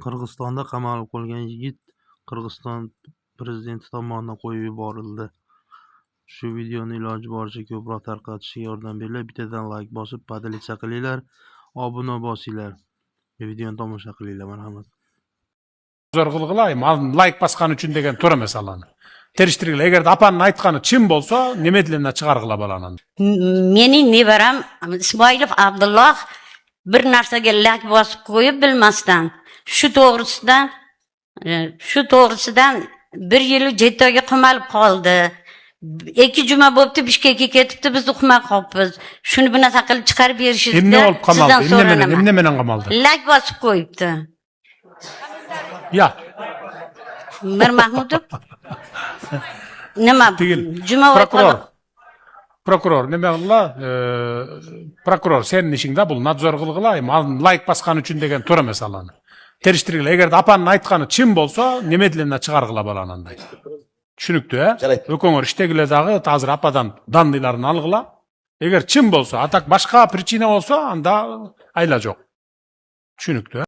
Qirg'izistonda qamalib qolgan yigit Qirg'iziston prezidenti tomonidan qo'yib yuborildi. Shu videoni iloji boricha ko'proq tarqatishga yordam beringlar. Bittadan like bosib, podelitsiya qilinglar, obuna bosinglar. Videoni tomosha qilinglar, marhamat. Zor qilg'ilay, like basqan uchun degan to'g'ri emas Allahni. Terishtirgila, agar apanning aytgani chin bo'lsa, nemedlenna chiqarg'ila balani. Mening nevaram Ismoilov Abdulloh bir narsaga like bosib qo'yib bilmasdan, shu to'g'risidan 1 yil Jettoga qamalib qoldi. 2 juma bo'libdi Bishkekka ketibdi, biz uqmay qolibmiz. Shuni bunaqa qilib chiqarib berishingizda Endi olib qamaldi, endi men qamaldi. Like bosib qo'yibdi. Ya. Mir Mahmudov. Nima? Juma Prokuror, nima qildi? Prokuror, sening ishingda bu nadzor qilg'ilay, like basqan uchun degan to'g'ri emas Allahni. Terishtirgila, agar apanning aytgani chin bo'lsa, nemedlenna chiqarg'ila balananday. Tushunibdi, ha? O'ko'ngir ishdagilardagi hozir apadan danlilarini olg'ila. Agar chin bo'lsa, atak boshqa prичина bo'lsa, anda ayla yo'q. Tushunibdi.